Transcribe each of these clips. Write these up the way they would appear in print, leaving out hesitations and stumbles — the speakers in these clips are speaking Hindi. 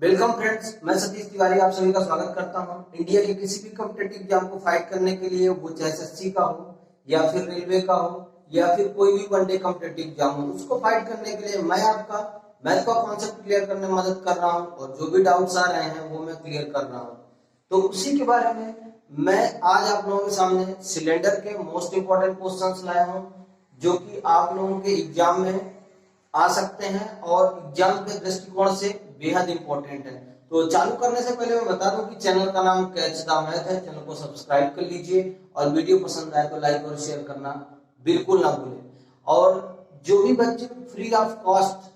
वेलकम फ्रेंड्स, मैं सतीश तिवारी आप सभी का स्वागत करता हूं। इंडिया के किसी भी कॉम्पिटिटिव एग्जाम को फाइट करने के लिए, वो चाहे एसएससी का हो या फिर रेलवे का हो या फिर कोई भी वनडे कॉम्पिटिटिव एग्जाम हो, उसको फाइट करने के लिए मैं आपका मैथ का कॉन्सेप्ट क्लियर करने में मदद कर रहा हूं और जो भी डाउट्स आ रहे हैं वो मैं क्लियर कर रहा हूं। तो उसी के बारे में मैं आज आप लोगों के सामने सिलेंडर के मोस्ट इंपॉर्टेंट क्वेश्चंस लाया हूं, जो कि आप लोगों के एग्जाम में आ सकते हैं और एग्जाम के दृष्टिकोण से बेहद इंपॉर्टेंट है। तो चालू करने से पहले मैं बता दूं कि चैनल का नाम कैच द मैथ है। चैनल को सब्सक्राइब कर लीजिए और वीडियो पसंद आए तो लाइक और शेयर करना बिल्कुल ना भूलें। और जो भी बच्चे फ्री ऑफ कॉस्ट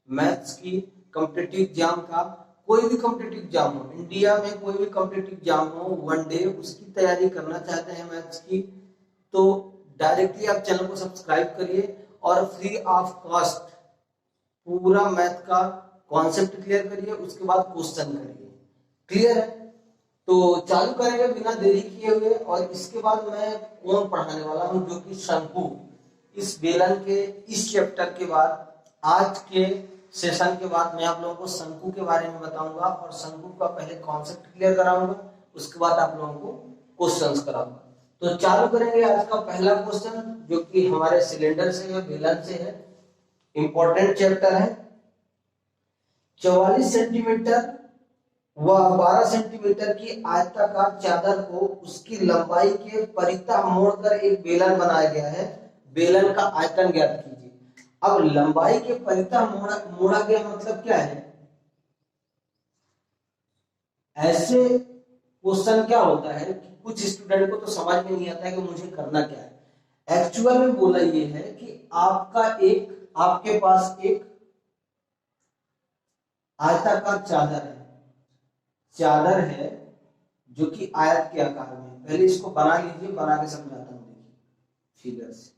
मैथ्स की कॉम्पिटिटिव एग्जाम का कोई भी कॉम्पिटिटिव एग्जाम हो, इंडिया में कोई भी कॉम्पिटिटिव एग्जाम हो वनडे, उसकी तैयारी करना चाहते हैं मैथ्स की, तो डायरेक्टली आप चैनल को सब्सक्राइब करिए और फ्री ऑफ कॉस्ट पूरा मैथ का कॉन्सेप्ट क्लियर करिए, उसके बाद क्वेश्चन करिए। क्लियर है? तो चालू करेंगे बिना देरी किए हुए। और इसके बाद मैं कौन पढ़ाने वाला हूं, जो कि शंकु, इस बेलन के इस चैप्टर के बाद, आज के सेशन के बाद मैं आप लोगों को शंकु के बारे में बताऊंगा और शंकु का पहले कॉन्सेप्ट क्लियर कराऊंगा, उसके बाद आप लोगों को क्वेश्चंस कराऊंगा। तो चालू करेंगे आज का पहला क्वेश्चन, जो कि हमारे सिलेंडर से है, बेलन से है, इंपॉर्टेंट चैप्टर है। 44 सेंटीमीटर व 12 सेंटीमीटर की आयताकार चादर को उसकी लंबाई के परितः मोड़कर एक बेलन बनाया गया है। बेलन का आयतन ज्ञात कीजिए। अब लंबाई के परितः मोड़ा गया मतलब क्या है? ऐसे क्वेश्चन क्या होता है कि कुछ स्टूडेंट को तो समझ में नहीं आता है कि मुझे करना क्या है। एक्चुअल में बोला ये है कि आपके पास एक आयताकार चादर है जो कि आयत के आकार में है। पहले इसको बना लीजिए, बना के समझाता हूं, देखिए फिगर से।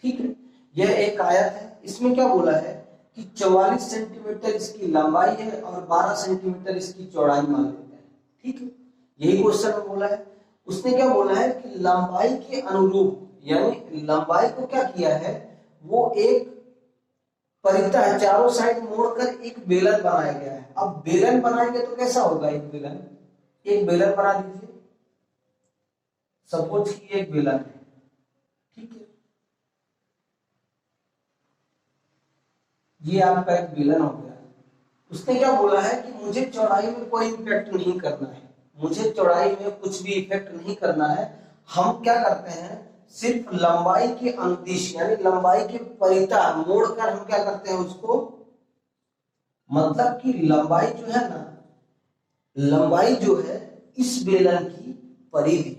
ठीक है, यह एक आयत है। इसमें क्या बोला है कि 44 सेंटीमीटर इसकी लंबाई है और 12 सेंटीमीटर इसकी चौड़ाई मान लेते हैं। ठीक है, यही क्वेश्चन में बोला है। उसने क्या बोला है कि लंबाई के अनुरूप, यानी लंबाई को क्या किया है, वो एक परितः चारों साइड मोड़कर एक बेलन बनाया गया है। अब बेलन बनाएंगे तो कैसा होगा? एक बेलन बना दीजिए। सपोज कि एक बेलन है, ठीक है, ये आपका एक बेलन हो गया। उसने क्या बोला है कि मुझे चौड़ाई में कोई इफेक्ट नहीं करना है, मुझे चौड़ाई में कुछ भी इफेक्ट नहीं करना है। हम क्या करते हैं, सिर्फ लंबाई के अनुदिश, यानी लंबाई के परितः मोड़कर हम क्या करते हैं उसको, मतलब कि लंबाई जो है ना, लंबाई जो है इस बेलन की परिधि,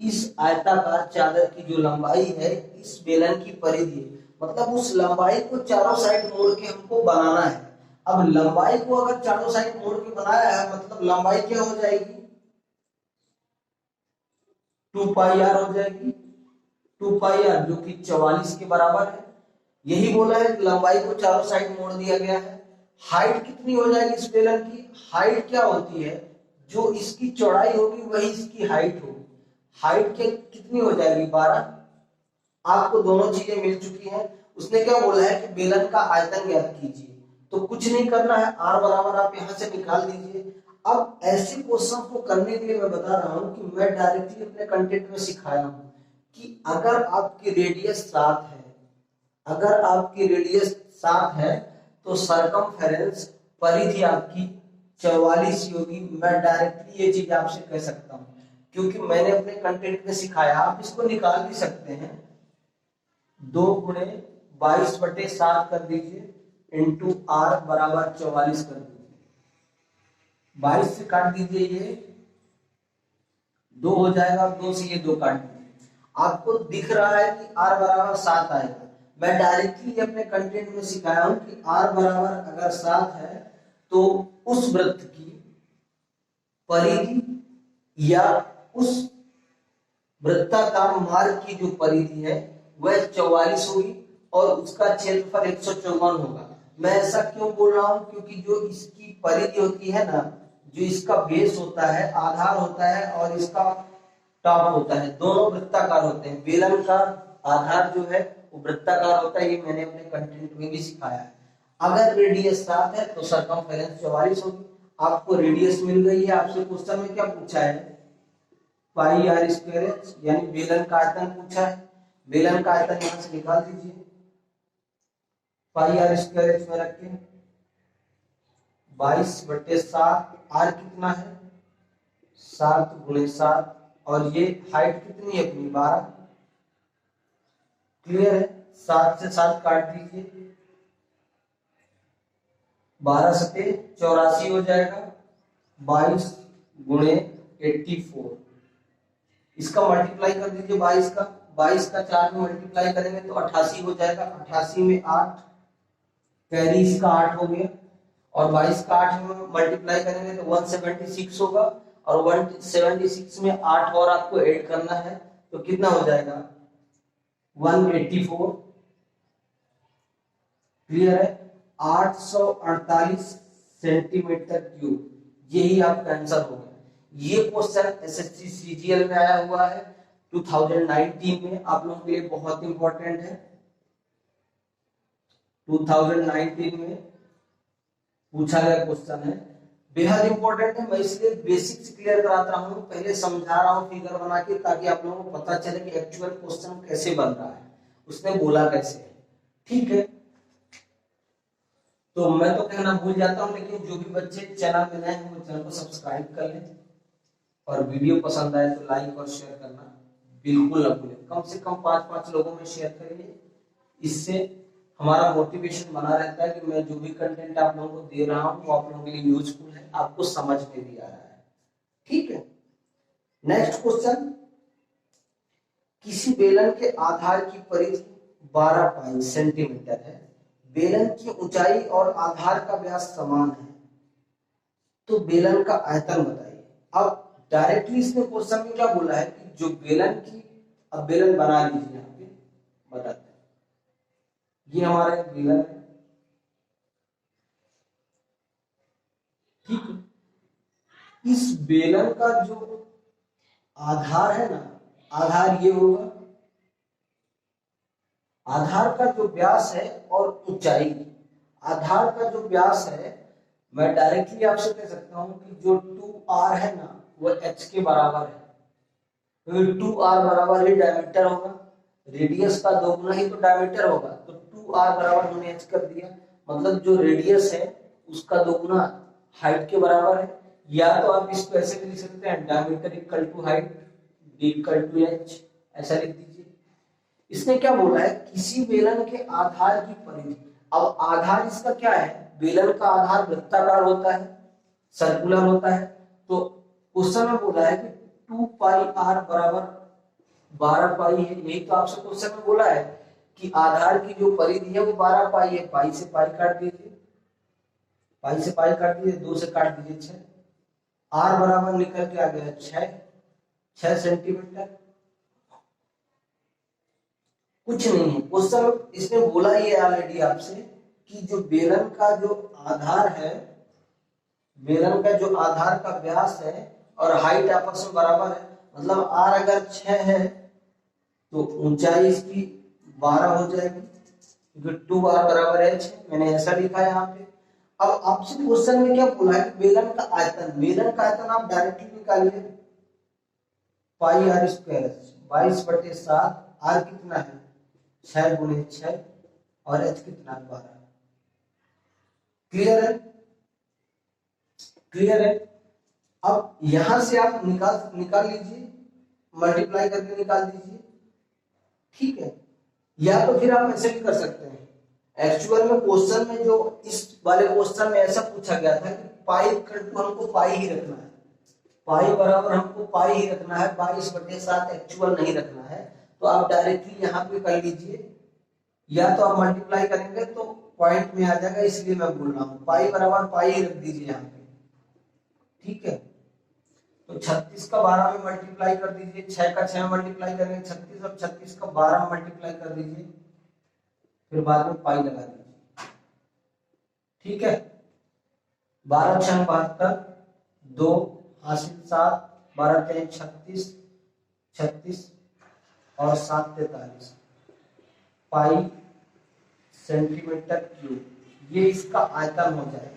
इस आयताकार चादर की जो लंबाई है इस बेलन की परिधि, मतलब उस लंबाई को चारों साइड मोड़ के हमको बनाना है। अब लंबाई को अगर चारों साइड मोड़ के बनाया है, मतलब लंबाई क्या हो जाएगी, 2πr हो जाएगी। 2πr जो कि 44 के बराबर है। यही बोला है कि लंबाई को चारों साइड मोड़ दिया गया है। हाइट कितनी हो जाएगी इस बेलन की? हाइट क्या होती है, जो इसकी चौड़ाई होगी वही इसकी हाइट होगी। हाइट के कितनी हो जाएगी? 12। आपको दोनों चीजें मिल चुकी हैं। उसने क्या बोला है कि बेलन का आयतन ज्ञात कीजिए। तो कुछ नहीं करना है, r बराबर आप यहां से निकाल दीजिए। अब ऐसे क्वेश्चन को करने के लिए मैं बता रहा हूं कि मैं डायरेक्टली अपने कंटेंट में सिखाया हूं कि अगर आपकी रेडियस 7 है, अगर आपकी रेडियस 7 है तो सरकमफेरेंस, परिधि आपकी 44 होगी। मैं डायरेक्टली ये चीज आपसे कह सकता हूं क्योंकि मैंने अपने कंटेंट में सिखाया। आप इसको निकाल भी सकते हैं, 2 गुणे 22/7 कर दीजिए इंटू r बराबर 44 कर दीजिए। 22 से काट दीजिए, ये 2 हो जाएगा, 2 से ये 2 काट दीजिए। आपको दिख रहा है कि r बराबर 7 आएगा। मैं डायरेक्टली अपने कंटेंट में सिखाया हूं कि r बराबर अगर 7 है तो उस वृत्त की परिधि या उस वृत्ताकार मार्ग की जो परिधि है वह 44 होगी और उसका क्षेत्रफल 154 होगा। मैं ऐसा क्यों बोल रहा हूं, क्योंकि जो इसकी परिधि होती है ना, जो इसका बेस होता है, आधार होता है, और इसका टॉप होता है, दोनों वृत्ताकार होते हैं। बेलन का आधार जो है वो वृत्ताकार होता है, ये मैंने अपने कंटेंट में भी सिखाया है। अगर रेडियस 7 है तो सरकमफेरेंस 44 होगी। आपको रेडियस मिल गई है, आपसे क्वेश्चन में क्या पूछा है, पाई आर स्क्वायर एच, यानी बेलन का आयतन पूछा है। बेलन का आयतन यहां से निकाल दीजिए, पाई आर स्क्वायर एच में रख के 22/7, आर कितना है 7 × 7, और ये हाइट कितनी है अपनी 12। क्लियर है, 7 से 7 काट दीजिए, 12 सते 84 हो जाएगा, 22 × 84, इसका मल्टीप्लाई कर दीजिए 22 का, 22 का 4 में मल्टीप्लाई करेंगे तो 88 हो जाएगा, 88 में 8, कैरी इसका 8 हो गया, और 22 का 8 में मल्टीप्लाई करेंगे तो 176 होगा, और 176 में 8 और आपको ऐड करना है तो कितना हो जाएगा 184। क्लियर है, 848 सेंटीमीटर क्यूब, यही आपका आंसर होगा। ये क्वेश्चन एसएससी सीजीएल में आया हुआ है 2019 में, आप लोगों के लिए बहुत इंपॉर्टेंट है। 2019 में पूछा गया क्वेश्चन है, बेहद इंपॉर्टेंट है। मैं इसलिए बेसिक्स क्लियर कराता हूं, पहले समझा रहा हूं फिगर बना के, ताकि आप लोगों को पता चले कि एक्चुअल क्वेश्चन कैसे बन रहा है, उसने बोला कैसे है। ठीक है, तो मैं तो कहना भूल जाता हूं, लेकिन जो भी बच्चे चैनल में नए हैं वो चैनल को सब्सक्राइब कर लें, और वीडियो पसंद आए तो लाइक और शेयर करना बिल्कुल न भूलें। कम से कम 5-5 लोगों में शेयर करिए, इससे हमारा मोटिवेशन बना रहता है कि मैं जो भी कंटेंट आप लोगों को दे रहा हूं वो आप लोगों के लिए यूजफुल है, आपको समझ में भी आ रहा है। ठीक है, नेक्स्ट क्वेश्चन, किसी बेलन के आधार की परिधि 12 पाई सेंटीमीटर है, बेलन की ऊंचाई और आधार का व्यास समान है, तो बेलन का आयतन बताइए। अब डायरेक्टली इसने क्वेश्चन में क्या बोला है कि जो बेलन की, अब बेलन बना लीजिए, यहाँ पे बताते हैं, ये हमारा एक बेलन है, ठीक है। इस बेलन का जो आधार है ना, आधार ये होगा, आधार का जो व्यास है और ऊंचाई, आधार का जो व्यास है, मैं डायरेक्टली आपसे कह सकता हूं कि जो 2r है ना वो h के बराबर है, क्योंकि 2r बराबर ही डायमीटर होगा, रेडियस का दोगुना ही तो डायमीटर होगा, तो 2r बराबर हमने h कर दिया, मतलब जो रेडियस है उसका दोगुना हाइट के बराबर है। या तो आप इसको ऐसे भी लिख सकते हैं, diameter equal to height d equal to h, ऐसा लिख दीजिए। इसने क्या बोला है, किसी बेलन के आधार की परिधि। अब आधार इसका क्या है, बेलन का आधार वृत्ताकार होता है, सर्कुलर होता है, तो क्वेश्चन में बोला है कि 2 पाई r बराबर 12 पाई है, यही तो आपसे क्वेश्चन में बोला है कि आधार की जो परिधि है वो 12 पाई है। पाई से पाई काट दीजिए, पाई से पाई काट दीजिए, 2 से काट दीजिए 6, r बराबर निकल के आ गया 6 सेंटीमीटर। कुछ नहीं है, क्वेश्चन इसने बोला ही है ऑलरेडी आपसे कि जो बेलन का जो आधार है, बेलन का जो आधार का व्यास है और हाइट आपस में बराबर है, मतलब r अगर 6 है तो ऊंचाई इसकी 12 हो जाएगी, क्योंकि 2r बराबर है 6, मैंने ऐसा लिखा है यहाँ पे। अब आपसे क्वेश्चन में क्या बोला है, बेलन का आयतन, बेलन का आयतन आप डायरेक्टली निकालिए, पाई आर स्क्वायर 22/7, r कितना है 6 × 6, और h कितना 12। क्लियर है, क्लियर है। अब यहां से आप निकाल लीजिए, मल्टीप्लाई करके निकाल दीजिए, ठीक है। या तो फिर आप ऐसे भी कर सकते हैं, एक्चुअल में क्वेश्चन में जो इस वाले क्वेश्चन में ऐसा पूछा गया था कि पाई हमको पाई ही रखना है, पाई बराबर हमको पाई ही रखना है, 22/7 एक्चुअल नहीं रखना है, तो आप डायरेक्टली यहाँ पे कर लीजिए, या तो आप मल्टीप्लाई करेंगे तो पॉइंट में आ जाएगा, इसलिए मैं बोल रहा हूँ पाई बराबर पाई ही रख दीजिए यहाँ पे, ठीक है। तो 36 का 12 में मल्टीप्लाई कर दीजिए, 6 का 6 मल्टीप्लाई करेंगे 36, और 36 का 12 में मल्टीप्लाई कर दीजिए, फिर बाद में पाई लगा दीजिए, ठीक है। 12 × 6 72, 2 हासिल 7, 12 × 3 36, 36 और 7 43 पाई सेंटीमीटर क्यूब, ये इसका आयतन हो जाएगा।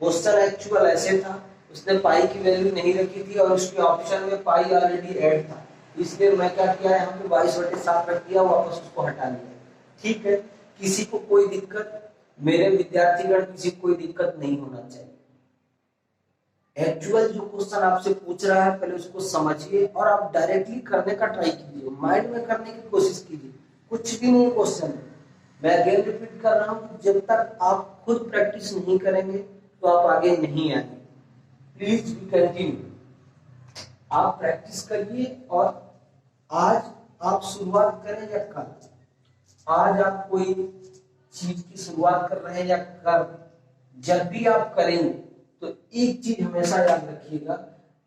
क्वेश्चन एक्चुअल ऐसे था, उसने पाई की वैल्यू नहीं रखी थी और उसके ऑप्शन में पाई ऑलरेडी ऐड था, इसलिए मैं क्या किया यहाँ पे 22/7 रख दिया, वापस उसको हटा लिया। ठीक है, किसी को कोई दिक्कत, मेरे विद्यार्थीगण किसी को कोई दिक्कत नहीं होना चाहिए। एक्चुअल जो क्वेश्चन आपसे पूछ रहा है पहले उसको समझिए और आप डायरेक्टली करने का ट्राई कीजिए, माइंड में करने की कोशिश कीजिए। कुछ भी नहीं क्वेश्चन, मैं अगेन रिपीट कर रहा हूँ, जब तक आप खुद प्रैक्टिस नहीं करेंगे तो आप आगे नहीं आएंगे। प्लीज बी कंटिन्यू, आप प्रैक्टिस करिए। और आज आप शुरुआत करें या कल, आज आप कोई चीज की शुरुआत कर रहे हैं या कर, जब भी आप करेंगे तो एक चीज हमेशा याद रखिएगा,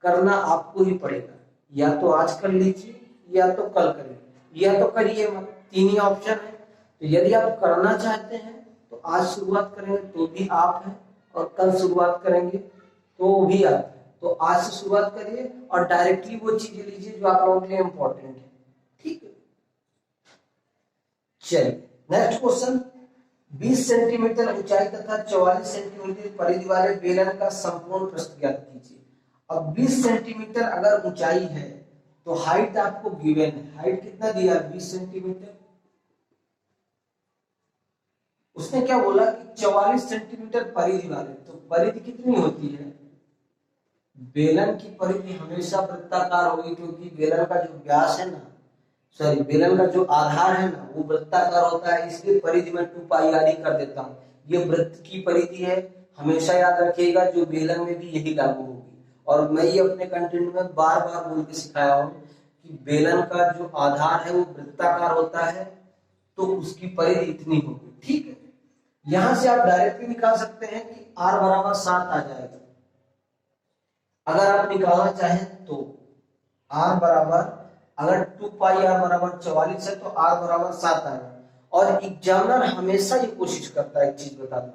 करना आपको ही पड़ेगा। या तो आज कर लीजिए या तो कल करिए, या तो करिए मत, तीन ही ऑप्शन है। तो यदि आप करना चाहते हैं तो आज शुरुआत करेंगे तो भी आप हैं, और कल शुरुआत करेंगे तो भी आप हैं। तो आज से शुरुआत करिए और डायरेक्टली वो चीजें लीजिए जो आप लोगों के लिए इंपॉर्टेंट है। ठीक है, चलिए नेक्स्ट क्वेश्चन। 20 सेंटीमीटर ऊंचाई तथा 44 सेंटीमीटर परिधि वाले बेलन का संपूर्ण प्रस्थ ज्ञात कीजिए। अब 20 सेंटीमीटर अगर ऊंचाई है तो हाइट आपको गिवन है, हाइट कितना दिया 20 सेंटीमीटर। उसने क्या बोला कि 44 सेंटीमीटर परिधि वाले, तो परिधि कितनी होती है, बेलन की परिधि हमेशा वृत्ताकार होगी, क्योंकि बेलन का जो व्यास है ना, सॉरी बेलन का जो आधार है ना वो वृत्ताकार होता है, इसलिए परिधि में 2πr ही कर देता हूँ। ये वृत्त की परिधि है, हमेशा याद रखिएगा, जो बेलन में भी यही लागू होगी। और मैं ये अपने कंटेंट में बार बार बोल के सिखाया हूँ कि बेलन का जो आधार है वो वृत्ताकार होता है, तो उसकी परिधि इतनी होगी। ठीक है, यहां से आप डायरेक्टली निकाल सकते हैं कि r बराबर 7 आ जाएगा। अगर आप निकालना चाहें तो r बराबर, अगर 2πr बराबर 44 है तो r बराबर 7 आएगा। और एग्जामिनर हमेशा ये कोशिश करता है, एक चीज बता दूं,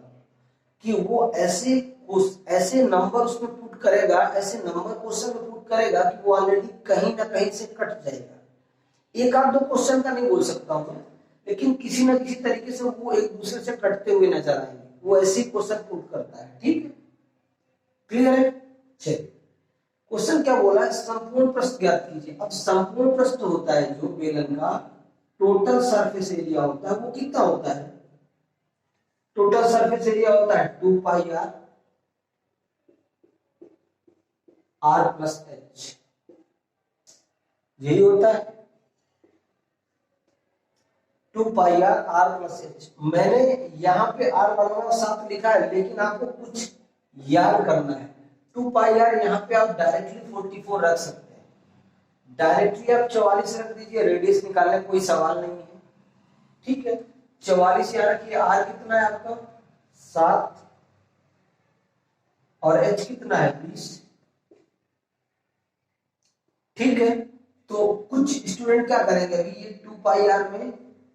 कि वो ऐसे नंबर उसमें पुट करेगा, ऐसे नंबर क्वेश्चन में पुट करेगा कि वो ऑलरेडी कहीं ना कहीं से कट जाएगा। एक आध दो क्वेश्चन का नहीं बोल सकता हूं, लेकिन किसी ना किसी तरीके से वो एक दूसरे से कटते हुए नजर आएंगे, वो ऐसे क्वेश्चन पुट करता है। ठीक है, क्लियर है। चलिए क्वेश्चन क्या बोला है, संपूर्ण प्रस्थ ज्ञात कीजिए। अब संपूर्ण प्रस्थ होता है जो बेलन का टोटल सरफेस एरिया होता है, वो कितना होता है, टोटल सरफेस एरिया होता है 2πr r+h, यही होता है 2πr r+h। मैंने यहाँ पे r बराबर 7 लिखा है, लेकिन आपको कुछ याद करना है। 2πr यहाँ पे आप डायरेक्टली 44 रख सकते हैं, डायरेक्टली आप 44 रख दीजिए, रेडियस निकालने कोई सवाल नहीं है। ठीक है, 44 यहाँ रखिए, r कितना है आपका 7 और h कितना है 20। ठीक है, तो कुछ स्टूडेंट क्या करेंगे, अभी ये 2πr में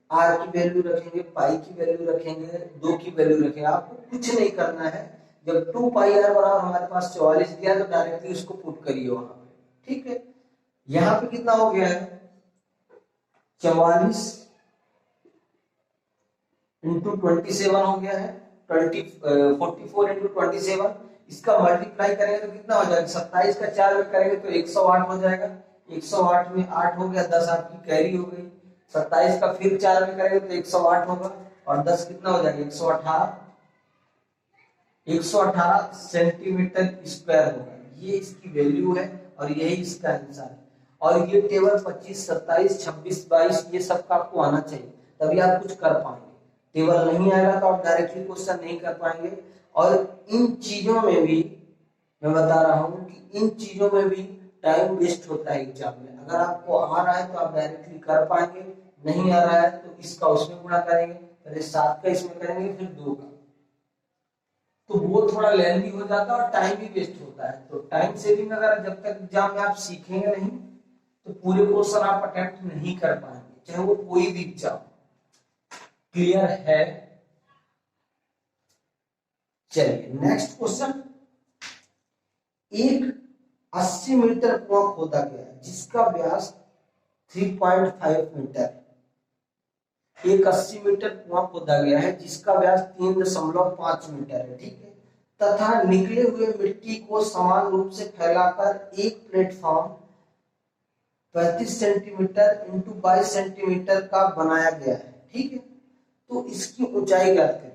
r की वैल्यू रखेंगे, पाई की वैल्यू रखेंगे, 2 की वैल्यू रखेंगे। आपको कुछ नहीं करना है, जब 2πr बराबर हमारे पास 44 दिया तो डायरेक्टली उसको पुट करिए वहां पे। ठीक है, यहाँ पे कितना हो गया है 44 इंटू 27 हो गया है 44 इंटू 27। इसका मल्टीप्लाई करेंगे तो कितना हो जाएगा, 27 का 4 में करेंगे तो 108 हो जाएगा। 108 में 8 हो गया, 10 आपकी कैरी हो गई। 27 का फिर 4 में करेंगे तो 108 होगा, और 10 कितना हो जाएगा 118 सेंटीमीटर स्क्वायर होगा। ये इसकी वैल्यू है और यही इसका आंसर है। और ये टेबल 25, 27, 26, 22 ये सब का आपको आना चाहिए, तभी आप कुछ कर पाएंगे। टेबल नहीं आएगा तो आप डायरेक्टली क्वेश्चन नहीं कर पाएंगे। और इन चीजों में भी मैं बता रहा हूं कि इन चीजों में भी टाइम वेस्ट होता है एग्जाम में। अगर आपको आ रहा है तो आप डायरेक्टली कर पाएंगे, नहीं आ रहा है तो इसका उसमें गुणा करेंगे, पहले 7 का इसमें करेंगे फिर 2 का, तो वो थोड़ा लेंथी हो जाता है और टाइम भी वेस्ट होता है। तो टाइम सेविंग अगर जब तक एग्जाम में आप सीखेंगे नहीं तो पूरे क्वेश्चन आप अटेम्प्ट नहीं कर पाएंगे, चाहे वो कोई भी एग्जाम। क्लियर है। चलिए नेक्स्ट क्वेश्चन। एक 80 मीटर कुआं खोदा गया जिसका व्यास 3.5 मीटर, एक 80 मीटर कुआं खोदा गया है जिसका व्यास 3.5 मीटर है, ठीक है, तथा निकले हुए मिट्टी को समान रूप से फैलाकर एक प्लेटफॉर्म 35 सेंटीमीटर इंटू 22 सेंटीमीटर का बनाया गया है, ठीक है। तो इसकी ऊंचाई ज्ञात करिए।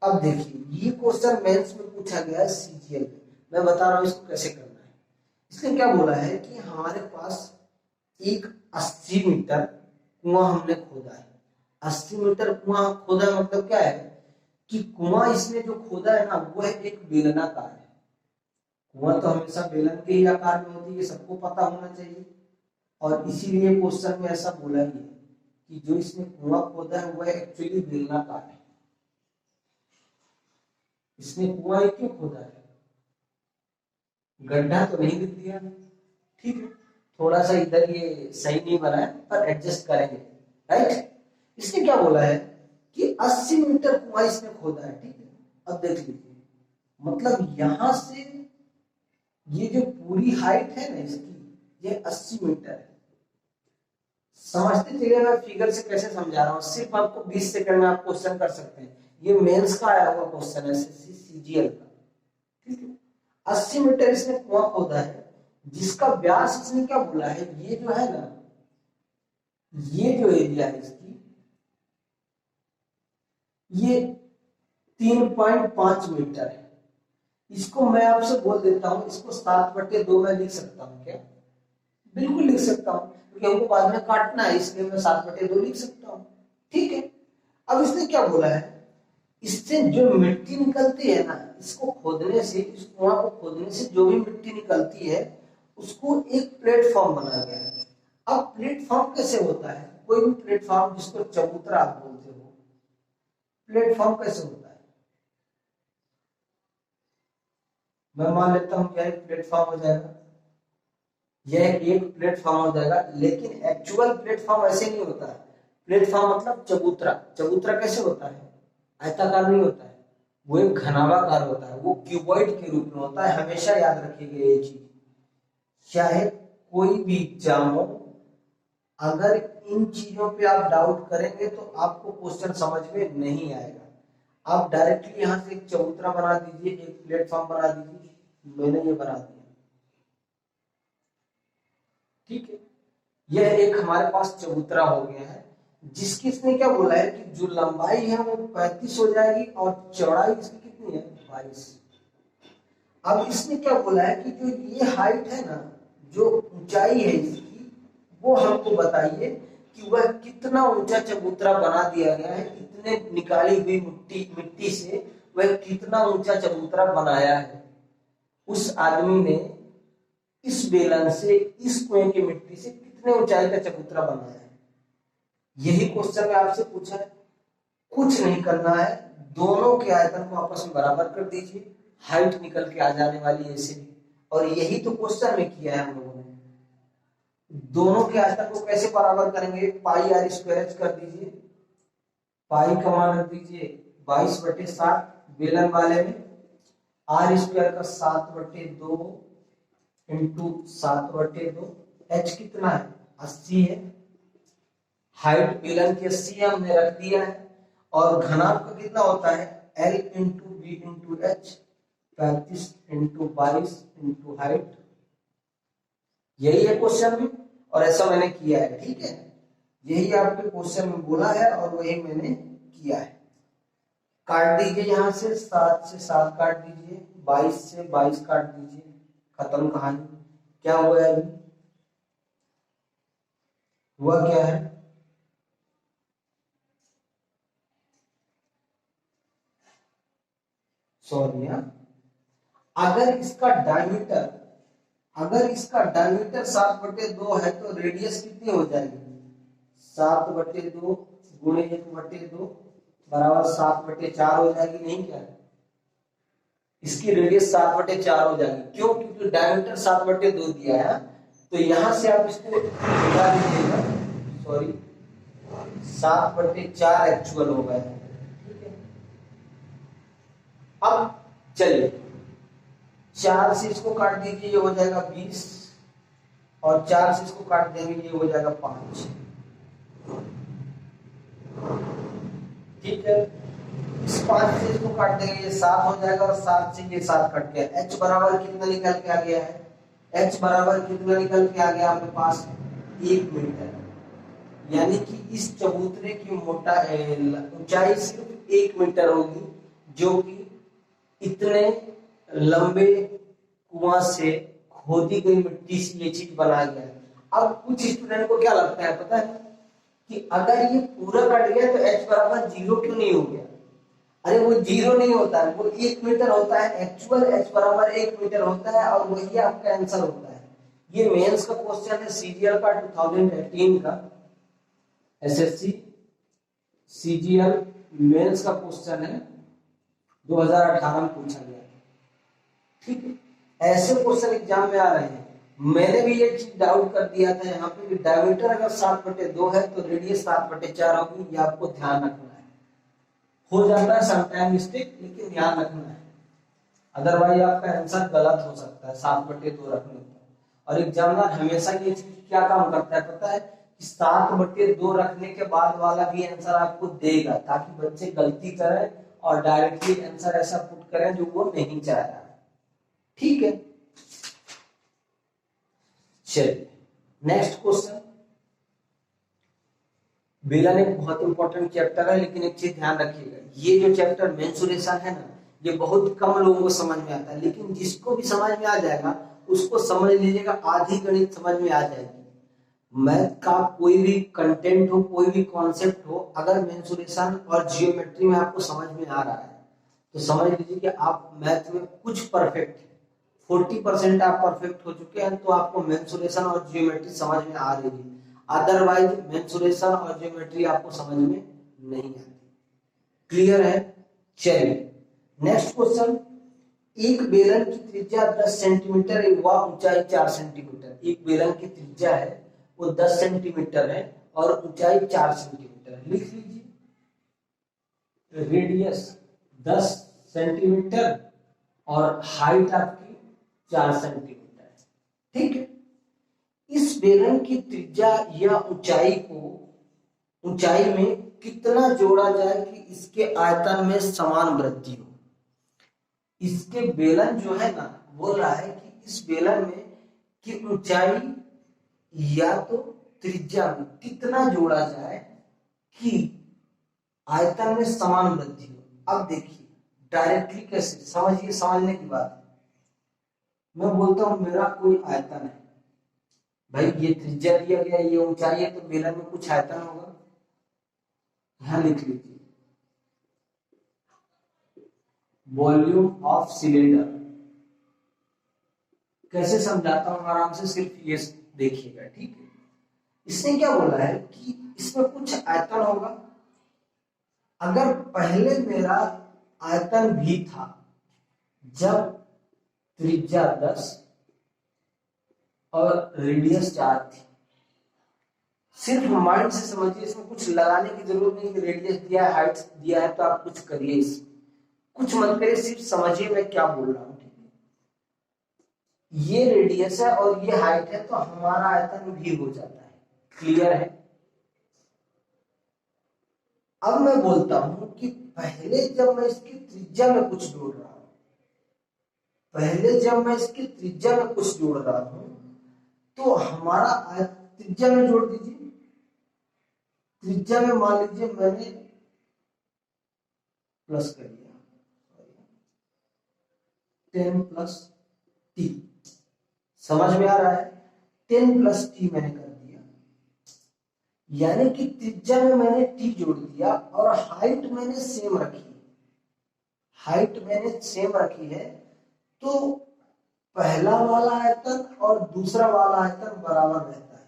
अब देखिए ये क्वेश्चन मेंस में पूछा गया है सीजीएल में, मैं बता रहा हूँ इसको कैसे करना है। इसलिए क्या बोला है कि हमारे पास एक 80 मीटर कुआं हमने खोदा है। 80 मीटर कुआं खोदा मतलब क्या है कि कुआं इसने जो खोदा है ना वो है एक बेलनाकार है। कुआं तो हमेशा बेलन के ही आकार में होती है, ये सबको पता होना चाहिए, और इसीलिए क्वेश्चन में ऐसा बोला ही है कि जो इसने कुआं खोदा है वह एक्चुअली बेलनाकार है। इसने कुआं क्यों खोदा है, गड्ढा तो नहीं लिख दिया, ठीक है, थोड़ा सा इधर ये सही नहीं बना है पर एडजस्ट करेंगे, राइट। इसने क्या बोला है कि 80 मीटर कुआं इसने खोदा है, ठीक है। अब देख लीजिए, मतलब यहां से ये जो पूरी हाइट है ना इसकी ये 80 मीटर है। समझते चलिए मैं फिगर से कैसे समझा रहा हूँ, सिर्फ आपको 20 सेकंड में आप क्वेश्चन कर सकते हैं। ये मेंस का आया हुआ क्वेश्चन है सीजीएल का, ठीक है। 80 मीटर इसने कुआं खोदा है जिसका व्यास इसने क्या बोला है, ये जो है ना ये जो एरिया है इसकी ये 3.5 मीटर है। इसको मैं आपसे बोल देता हूं, इसको 7/2 में लिख सकता हूं क्या, बिल्कुल लिख सकता हूं, क्योंकि हमको बाद में काटना है इसलिए मैं 7/2 लिख सकता हूं, ठीक है। अब इसने क्या बोला है, इससे जो मिट्टी निकलती है ना, इसको खोदने से, इस कुआं को खोदने से जो भी मिट्टी निकलती है उसको एक प्लेटफॉर्म बना गया है। अब प्लेटफॉर्म कैसे होता है, कोई भी प्लेटफॉर्म जिसको चबूतरा आप बोलते हो, प्लेटफॉर्म कैसे होता है, मैं मान लेता हूं क्या एक प्लेटफॉर्म हो जाएगा, यह एक प्लेटफॉर्म हो जाएगा, लेकिन एक्चुअल प्लेटफॉर्म ऐसे नहीं होता है। प्लेटफॉर्म मतलब चबूतरा, चबूतरा कैसे होता है, आयताकार नहीं होता है, वो एक घनाभाकार होता है, वो क्यूबॉइड के रूप में होता है। हमेशा याद रखिएगा ये चीज, चाहे कोई भी एग्जाम हो, अगर इन चीजों पे आप डाउट करेंगे तो आपको क्वेश्चन समझ में नहीं आएगा। आप डायरेक्टली यहां से एक चबूतरा बना दीजिए, एक प्लेटफॉर्म बना दीजिए, मैंने ये बना दिया, ठीक है। यह एक हमारे पास चबूतरा हो गया है जिसकी इसने क्या बोला है कि जो लंबाई है वो 35 हो जाएगी और चौड़ाई इसकी कितनी है 22। अब इसने क्या बोला है कि जो ये हाइट है ना, जो ऊंचाई है इसकी, वो हमको बताइए कि वह कितना ऊंचा चबूतरा बना दिया गया है, इतने निकाली हुई मिट्टी से वह कितना ऊंचा चबूतरा बनाया है। उस आदमी ने इस बेलन से, इस कुएं की मिट्टी से कितने ऊंचाई का चबूतरा बनाया है, यही क्वेश्चन में आपसे पूछा है। कुछ नहीं करना है, दोनों के आयतन को आपस में बराबर कर दीजिए, हाइट निकल के आ जाने वाली ऐसे भी, और यही तो क्वेश्चन में किया है हम लोगों ने। दोनों के आयतन को कैसे बराबर करेंगे, पाई आर स्क्वायर एच कर दीजिए, पाई का मान रख दीजिए 22/7 बेलन वाले में, आर स्क्वायर का 7/2 इंटू 7/2, एच कितना है 80 है, हाइट बेलन की 80 हमने रख दिया है, और घनाभ का कितना होता है L into B into H, 35 into 22 into height, यही है क्वेश्चन में, और ऐसा मैंने किया है, ठीक है। यही आपके क्वेश्चन में बोला है और वही मैंने किया है। काट दीजिए, यहां से 7 से 7 काट दीजिए, 22 से 22 काट दीजिए, खत्म कहानी। क्या हुआ है अभी, हुआ क्या है, सॉरी, अगर इसका डायमीटर, अगर इसका डायमीटर 7/2 है तो रेडियस कितनी हो जाएगी, 7/2 गुणे 1/2 बराबर 7/4 हो जाएगी, नहीं क्या, इसकी रेडियस 7/4 हो जाएगी। क्यों, क्योंकि डायमीटर 7/2 दिया है, तो यहां से आप इसको हटा दीजिएगा, सॉरी 7/4 एक्चुअल होगा, ठीक है। अब चलिए 4 से इसको काट दीजिए, ये हो जाएगा 20, और 4 से इसको काट देंगे, ये हो जाएगा 5, ठीक है, इस 5 से इसको काट देंगे, ये 7 हो जाएगा और 7 से ये 7 कट गया। h बराबर कितना निकल के आ गया है? h बराबर कितना निकल के आ गया आपके पास? 1 मीटर। यानी कि इस चबूतरे की ऊंचाई सिर्फ 1 मीटर होगी, जो कि इतने लंबे कुआं से खोदी गई मिट्टी से ये चीज बनाया गया है। अब कुछ स्टूडेंट को क्या लगता है पता है कि अगर ये पूरा कट गया तो h बराबर 0 क्यों नहीं हो गया? अरे वो 0 नहीं होता है, वो 1 मीटर होता है। एक्चुअल h बराबर 1 मीटर होता है और वही आपका आंसर होता है। ये मेंस का क्वेश्चन है, सीजीएल का 2018 का, एसएससी सीजीएल मेंस का क्वेश्चन है, 2018 में पूछा गया। ठीक है, ऐसे क्वेश्चन एग्जाम में आ रहे हैं। मैंने भी ये चीज डाउट कर दिया था यहाँ पे कि डायमीटर अगर 7/2 है तो रेडियस 7/4 होगी। ये आपको ध्यान रखना है। हो जाता है समटाइम मिस्टेक, लेकिन ध्यान रखना है, अदरवाइज आपका आंसर गलत हो सकता है 7/2 रखने पर। और एग्जामिनर हमेशा ये चीज क्या काम करता है पता है कि 7/2 रखने के बाद वाला भी आंसर आपको देगा, ताकि बच्चे गलती करें और डायरेक्टली आंसर ऐसा पुट करें जो वो नहीं चाह रहा है। ठीक है, चलिए नेक्स्ट क्वेश्चन। बेलन एक बहुत इंपॉर्टेंट चैप्टर है, लेकिन एक चीज ध्यान रखिएगा, ये जो चैप्टर मेंसुरेशन है ना, ये बहुत कम लोगों को समझ में आता है, लेकिन जिसको भी समझ में आ जाएगा उसको समझ लीजिएगा आधी गणित समझ में आ जाएगी। मैथ का कोई भी कंटेंट हो, कोई भी कॉन्सेप्ट हो, अगर मेंसुरेशन और जियोमेट्री में आपको समझ में आ रहा है तो समझ लीजिए कि आप मैथ में कुछ परफेक्ट है, 40% आप परफेक्ट हो चुके हैं, तो आपको मेंसुरेशन और जियोमेट्री समझ में आ रही है। अदरवाइज मेंसुरेशन और जियोमेट्री आपको समझ में नहीं आती। क्लियर है? चलिए नेक्स्ट क्वेश्चन। एक बेलन की त्रिज्या 10 सेंटीमीटर व ऊंचाई 4 सेंटीमीटर। एक बेलन की त्रिज्या है वो 10 सेंटीमीटर है और ऊंचाई 4 सेंटीमीटर है। लिख लीजिए, रेडियस 10 सेंटीमीटर और हाइट आपकी 4 सेंटीमीटर है। ठीक है, इस बेलन की त्रिज्या या ऊंचाई में कितना जोड़ा जाए कि इसके आयतन में समान वृद्धि हो। इसके बेलन जो है ना, बोल रहा है कि इस बेलन में की ऊंचाई या तो त्रिज्या में कितना जोड़ा जाए कि आयतन में समान वृद्धि हो। अब देखिए डायरेक्टली कैसे समझिए, समझने की बात है। मैं बोलता हूं मेरा कोई आयतन है, भाई ये त्रिज्या दिया गया, ये ऊंचाई है, तो बेलन में कुछ आयतन होगा। यहां लिख लीजिए वॉल्यूम ऑफ सिलेंडर। कैसे समझाता हूं आराम से, सिर्फ ये देखिएगा। ठीक है, इसने क्या बोला है कि इसमें कुछ आयतन होगा। अगर पहले मेरा आयतन भी था जब त्रिज्या 10 और रेडियस 4 थी, सिर्फ माइंड से समझिए, इसमें कुछ लगाने की जरूरत नहीं कि रेडियस दिया है, हाइट दिया है तो आप कुछ करिए, कुछ मत करिए, सिर्फ समझिए मैं क्या बोल रहा हूं। ठीक है, ये रेडियस है और ये हाइट है, तो हमारा आयतन भी हो जाता है। क्लियर है? अब मैं बोलता हूं कि पहले जब मैं इसकी त्रिज्या में कुछ जोड़ रहा हूं, तो हमारा त्रिज्या में जोड़ दीजिए। त्रिज्या में मान लीजिए मैंने प्लस कर दिया 10 प्लस टी, समझ में आ रहा है? 10 प्लस टी मैंने कर दिया, यानी कि त्रिज्या में मैंने टी जोड़ दिया और हाइट मैंने सेम रखी है। तो पहला वाला आयतन और दूसरा वाला आयतन बराबर रहता है।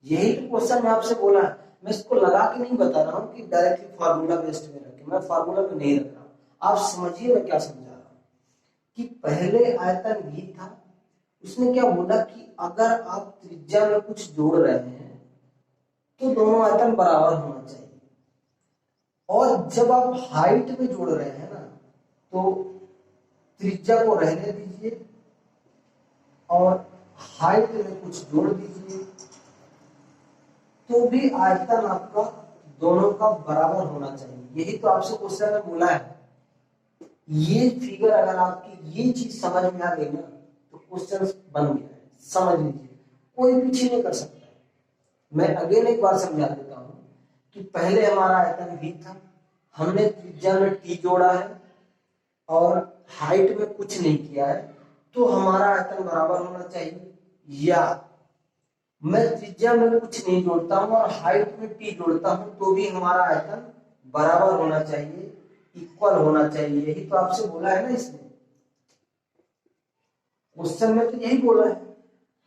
यही तो क्वेश्चन में आपसे बोला है। मैं इसको लगा के नहीं बता रहा हूं कि डायरेक्टली फार्मूला बेस्ड में रखे, मैं फार्मूला में नहीं रख रहा हूं। आप समझिए मैं क्या समझा रहा हूं कि पहले आयतन भी था, उसने क्या बोला कि अगर आप त्रिज्या में कुछ जोड़ रहे हैं तो दोनों आयतन बराबर होना चाहिए। और जब आप हाइट में जोड़ रहे हैं ना, तो त्रिज्या को रहने दीजिए और हाइट में कुछ जोड़ दीजिए, तो भी आयतन आपका दोनों का बराबर होना चाहिए। यही तो आपसे क्वेश्चन में बोला है। ये फिगर अगर आपकी ये चीज समझ में आ गई ना तो क्वेश्चन बन गया है, समझ लीजिए, कोई पीछे नहीं कर सकता। मैं अगेन एक बार समझा देता हूं कि पहले हमारा आयतन v था, हमने त्रिज्या में t जोड़ा है और हाइट में कुछ नहीं किया है, तो हमारा आयतन बराबर होना चाहिए। या मैं त्रिज्या में कुछ नहीं जोड़ता हूं और हाइट में t जोड़ता हूं तो भी हमारा आयतन बराबर होना चाहिए, इक्वल होना चाहिए। यही तो आपसे बोला है ना, इसमें क्वेश्चन में तो यही बोला है।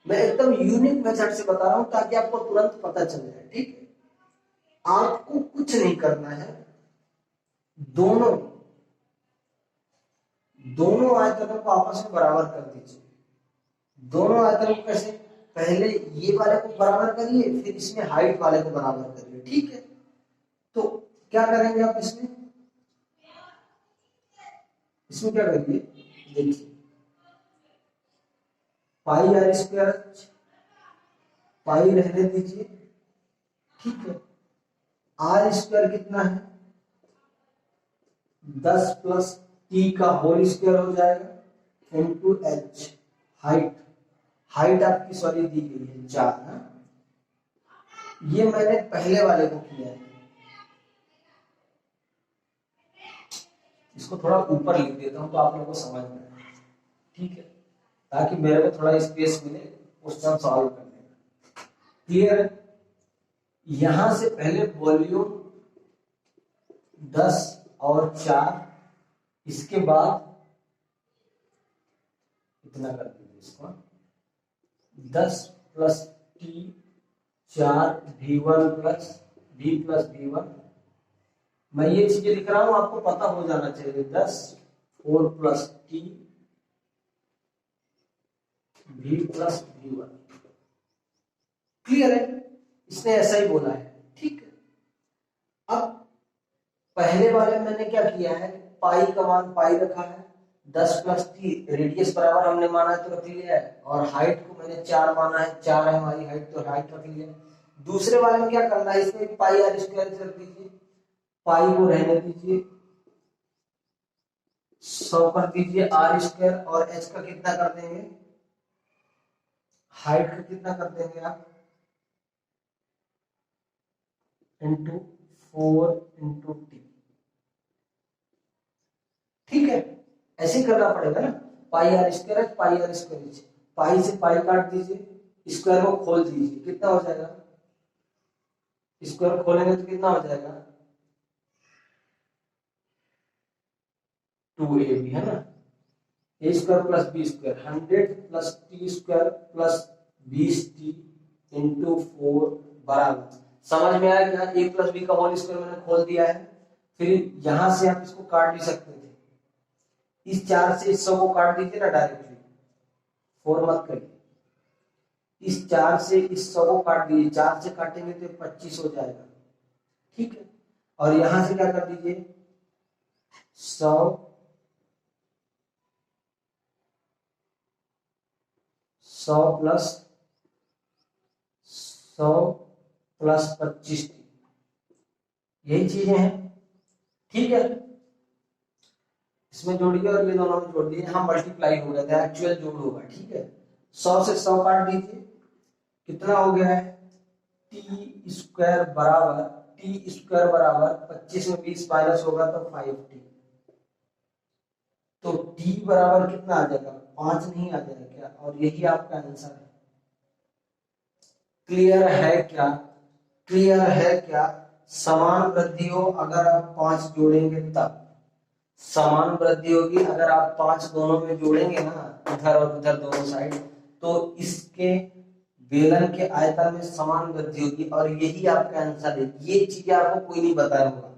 मैं एकदम यूनिक मेथड से बता रहा हूं ताकि आपको तुरंत पता चल जाए। ठीक है, आपको कुछ नहीं करना है, दोनों दोनों आयतनों को आपस में बराबर कर दीजिए। दोनों आयतनों को कैसे, पहले ये वाले को बराबर करिए, फिर इसमें हाइट वाले को बराबर करिए। ठीक है, तो क्या करेंगे आप इसमें क्या करिए, देखिए पाई आर स्क्वायर, पाई रहने दीजिए। ठीक है, आर स्क्वायर कितना है, 10 प्लस टी का होल स्क्वायर हो जाएगा इनटू एच। हाइट आपकी सॉरी दी गई है 4 है। ये मैंने पहले वाले को किया है, इसको थोड़ा ऊपर लिख देता हूं तो आप लोगों को समझ में आए। ठीक है, ताकि मेरे को थोड़ा स्पेस मिले क्वेश्चन सॉल्व करने का। क्लियर है, यहां से पहले वॉल्यूम 10 और 4, इसके बाद इतना कर दीजिए, इसको 10 plus T 4 v1 plus v1। मैं ये चीजें लिख रहा हूं, आपको पता हो जाना चाहिए। 10 4 plus T v plus v1। Clear है, इसने ऐसा ही बोला है। ठीक है, अब पहले वाले मैंने क्या किया है, पाई का मान पाई रखा है, 10 प्लस टी रेडियस बराबर हमने माना है तो रख लिया है, और हाइट को मैंने 4 माना है, 4 है हमारी हाइट तो हाइट रख लिया। दूसरे वाले में क्या करना है, इसमें पाई आर स्क्वायर रख दीजिए, पाई को रहने दीजिए, 100 कर दीजिए आर स्क्वायर, और एच का कितना कर देंगे, हाइट का कितना कर देंगे आप, इंटू 4 इंटू टी। ठीक है, ऐसे ही करना पड़ेगा ना, पाई आर स्क्वायर, पाई से पाई काट दीजिए, स्क्वायर को खोल दीजिए, कितना हो जाएगा, स्क्वायर खोलेंगे तो कितना हो जाएगा, 2ab है ना, A square plus B square, 100 plus T square plus 20t into 4 बराबर। समझ में आया क्या, a प्लस बी का होल स्क्वायर मैंने खोल दिया है। फिर यहां से आप इसको काट भी सकते थे, इस 4 से इस 100 को काट दीजिए ना डायरेक्टली, 4 मत करिए, इस 4 से इस 100 को काट दीजिए, 4 से काटेंगे तो 25 हो जाएगा। ठीक है, और यहां से क्या कर दीजिए, 100 प्लस 100 प्लस 25, यही चीजें हैं। ठीक है, इसमें जोड़िए और ये दोनों में जोड़ दिए, यहां मल्टीप्लाई हो गया था, एक्चुअल जोड़ होगा। ठीक है, 100 से 100 काट दीजिए, कितना हो गया है, टी स्क्वायर बराबर 25 में 20 माइनस होगा तो 5t, तो t बराबर कितना आ जाएगा, 5 नहीं आ जाएगा क्या, और यही आपका आंसर है। क्लियर है क्या, क्लियर है क्या, समान वृद्धि हो अगर आप 5 जोड़ेंगे तब, समान वृद्धि होगी अगर आप 5 दोनों में जोड़ेंगे ना, इधर और उधर दोनों साइड, तो इसके बेलन के आयतन में समान वृद्धि होगी, और यही आपका आंसर है। ये चीजें आपको कोई नहीं बताया होगा,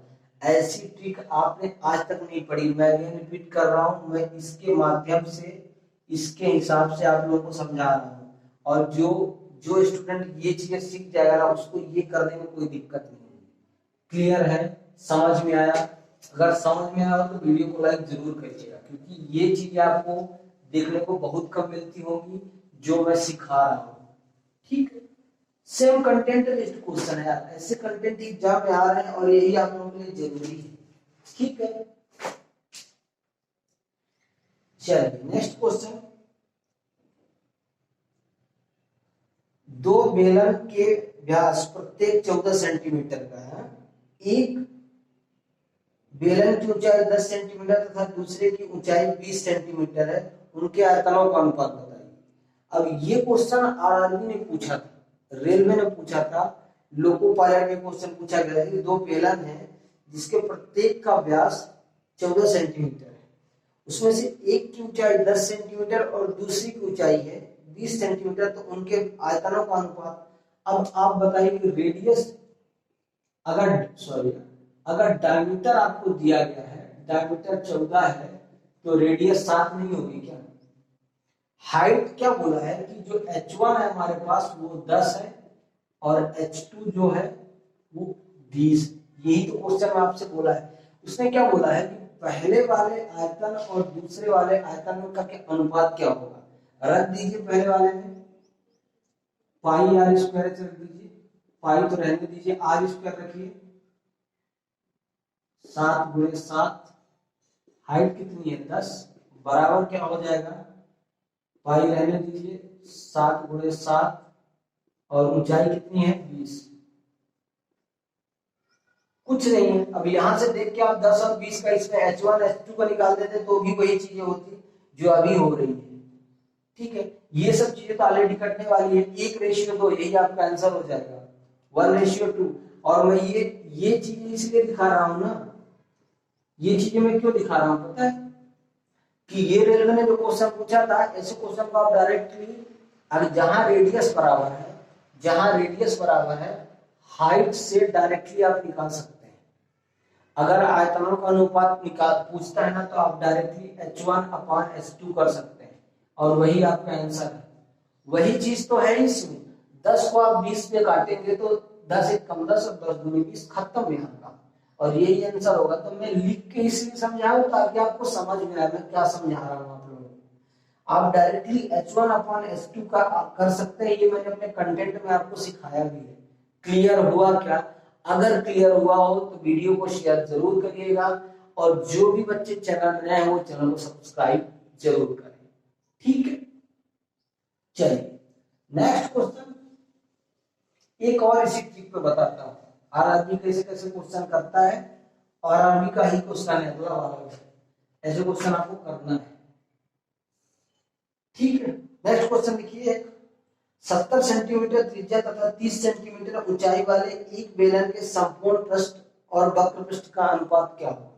ऐसी ट्रिक आपने आज तक नहीं पढ़ी, मैं रिपीट कर रहा हूं, मैं इसके माध्यम से, इसके हिसाब से आप लोगों को समझा रहा हूं, और जो स्टूडेंट ये चीजें सीख जाएगा ना, उसको ये करने में कोई दिक्कत नहीं होगी। क्लियर है, समझ में आया, अगर समझ में आया तो वीडियो को लाइक जरूर करिएगा, क्योंकि ये चीजें आपको देखने को बहुत कम मिलती होंगी जो मैं सिखा रहा हूं। ठीक है, सेम कंटेंट लिस्ट क्वेश्चन है यार, ऐसे कंटेंट एग्जाम में आ रहे हैं और यही आप लोगों के लिए जरूरी है। ठीक है, चलिए नेक्स्ट क्वेश्चन। दो बेलन के व्यास प्रत्येक 14 सेंटीमीटर का है। एक बेलन की ऊंचाई 10 सेंटीमीटर तथा दूसरे की ऊंचाई 20 सेंटीमीटर है, उनके आयतनों का अनुपात बताइए। अब ये क्वेश्चन आरआरबी ने पूछा था, रेलवे ने पूछा था, लोको पायलट में क्वेश्चन पूछा गया है कि दो बेलन है जिसके प्रत्येक का व्यास 14 सेंटीमीटर है, उसमें से एक की ऊंचाई 10 सेंटीमीटर और दूसरी की ऊंचाई है 20 सेंटीमीटर, तो उनके आयतनों का अनुपात। अब आप बताइए कि रेडियस अगर डायमीटर आपको दिया गया है, डायमीटर 14 है तो रेडियस 7 नहीं होगी क्या? हाइट क्या बोला है कि जो h1 है हमारे पास वो 10 है और h2 जो है वो 20। यही तो क्वेश्चन में आपसे बोला है। उसने क्या बोला है कि पहले वाले आयतन और दूसरे वाले आयतन का अनुपात क्या होगा। रख दीजिए पहले वाले में पाई आर स्क्वायर रख दीजिए, पाई तो रहने दीजिए, आर स्क्वायर रखिए, 7 गुणे 7, हाइट कितनी है 10, बराबर क्या हो जाएगा, पाई रहने दीजिए 7 गुणे 7 और ऊंचाई कितनी है 20। कुछ नहीं है। अब यहां से देख के आप 10 और 20 का इसमें h1 h2 का निकाल देते तो भी वही चीजें होती जो अभी हो रही है। ठीक है, ये सब चीजें तो ऑलरेडी कटने वाली है। 1:2 यही आपका आंसर हो जाएगा, 1:2। और मैं ये चीजें इसलिए दिखा रहा हूं ना, ये चीजें मैं क्यों दिखा रहा हूं पता है कि ये रेलवे ने जो क्वेश्चन पूछा था, ऐसे क्वेश्चन को आप डायरेक्टली अगर जहां रेडियस बराबर है हाइट से डायरेक्टली आप निकाल सकते हैं। अगर आयतनों का अनुपात निकाल पूछता है ना तो आप डायरेक्टली h1/h2 कर सकते हैं और वही आपका आंसर है। वही चीज तो है इसमें। 10 को आप 20 पे काटेंगे तो 10 एक कम 10 और 10 दूनी 20, खत्म यहाँ का, और यही आंसर होगा। तो मैं लिख के इसलिए समझाऊं ताकि आपको समझ में आए मैं क्या समझा रहा हूँ आप लोगों को। आप डायरेक्टली h1/h2 का आप कर सकते हैं। ये मैंने अपने कंटेंट में आपको सिखाया भी है। क्लियर हुआ क्या? अगर क्लियर हुआ हो तो वीडियो को शेयर जरूर करिएगा और जो भी बच्चे चैनल में नए हैं वो चैनल को सब्सक्राइब जरूर करें। ठीक है, चलिए नेक्स्ट क्वेश्चन एक और इसी ट्रिक पे बताता हूं। आरआरबी कैसे कैसे क्वेश्चन करता है, और आरआरबी का ही क्वेश्चन है अगला वाला, ऐसे क्वेश्चन आपको करना है। ठीक है, नेक्स्ट क्वेश्चन देखिए। 70 सेंटीमीटर त्रिज्या तथा 30 सेंटीमीटर ऊंचाई वाले एक बेलन के संपूर्ण पृष्ठ और वक्र पृष्ठ का अनुपात क्या होगा।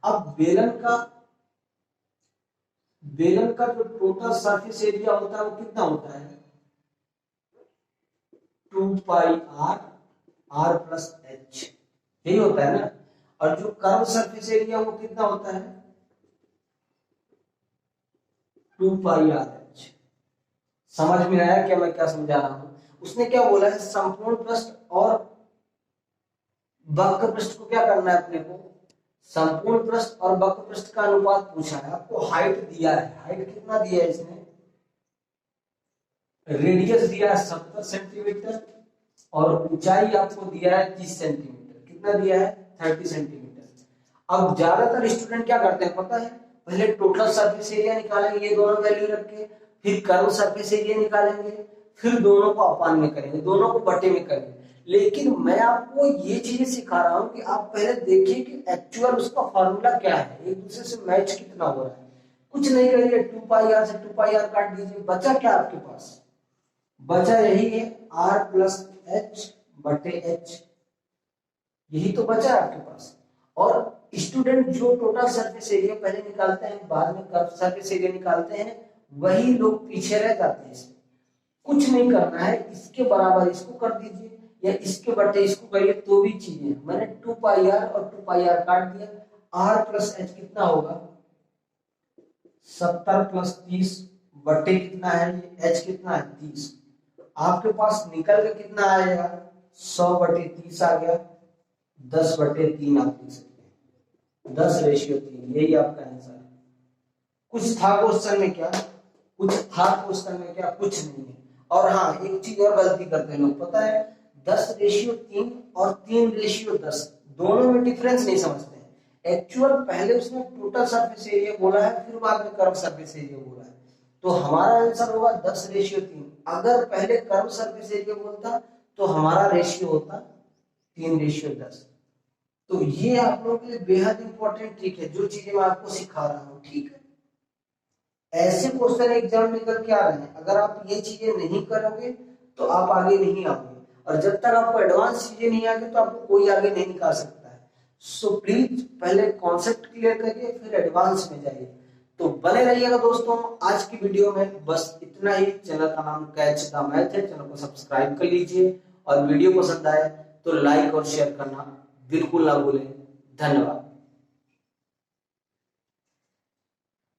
अब बेलन का जो टोटल सरफेस एरिया होता है वो कितना होता है, 2πr+h, यही होता है ना। और जो कर्व सरफेस एरिया वो कितना होता है, 2πrh। समझ में आया क्या मैं क्या समझा रहा हूं? उसने क्या बोला है, संपूर्ण पृष्ठ और वक्र पृष्ठ को क्या करना है अपने को, संपूर्ण पृष्ठ और वक्र पृष्ठ का अनुपात पूछा है। आपको हाइट दिया है, हाइट कितना दिया है इसने, रेडियस दिया है 70 सेंटीमीटर और ऊंचाई आपको दिया है 30 सेंटीमीटर। कितना दिया है, 30 सेंटीमीटर। अब ज्यादातर स्टूडेंट क्या करते हैं पता है, पहले टोटल सरफेस एरिया निकालेंगे ये दोनों वैल्यू रख के, फिर कर्व सरफेस एरिया निकालेंगे, फिर दोनों को अपान में करेंगे, दोनों को बटे में करेंगे। लेकिन मैं आपको ये चीजें सिखा रहा हूं कि आप पहले देखिए कि एक्चुअल उसका फॉर्मूला क्या है, एक दूसरे से मैच कितना हो रहा है। कुछ नहीं करिए, 2πr से 2πr काट दीजिए, बचा क्या आपके पास, बचा यही है r+h/h, यही तो बचा आपके पास। और स्टूडेंट जो टोटल सरफेस एरिया पहले निकालते हैं बाद में कर्व सरफेस एरिया निकालते हैं, वही लोग पीछे रह जाते हैं। इसमें कुछ नहीं करना है, इसके बराबर इसको कर दीजिए या इसके बटे इसको करिए तो भी चीजें। मैंने 2πr और 2πr काट दिया, r+h कितना होगा, 70+30 बटे कितना है, h कितना है 30। आपके पास निकल के कितना आएगा, 100/30 आ गया, 10/3 आप लिख सकते हैं, 10:3, यही आपका आंसर है। कुछ था क्वेश्चन में क्या, कुछ था क्वेश्चन में क्या, कुछ नहीं है। और हाँ, एक चीज और गलती करते हैं लोग, पता है, 10:3 और 3:10 दोनों में डिफरेंस नहीं समझते हैं। एक्चुअल पहले उसने टोटल सरफेस एरिया बोला है, फिर बाद में कर्व सरफेस एरिया बोला है। तो हमारा आंसर होगा 10:3। अगर पहले कर्व सरफेस एरिया बोलता तो हमारा रेशियो होता 3:10। तो ये आप लोगों के लिए बेहद इंपॉर्टेंट ट्रिक है, जो चीजें मैं आपको सिखा रहा हूँ, ठीक है। ऐसे क्वेश्चन एग्जाम में करके आ रहे हैं, अगर आप ये चीजें नहीं करोगे तो आप आगे नहीं आओगे, और जब तक आपको एडवांस चीजें नहीं आएगी तो आपको कोई आगे नहीं निकाल सकता है। सो प्लीज पहले कॉन्सेप्ट क्लियर करिए, फिर एडवांस में जाइए। तो बने रहिएगा दोस्तों। आज की वीडियो में बस इतना ही। चैनल का नाम कैच द मैथ है, चैनल को सब्सक्राइब कर लीजिए, और वीडियो पसंद आए तो लाइक और शेयर करना बिल्कुल ना भूलें। धन्यवाद।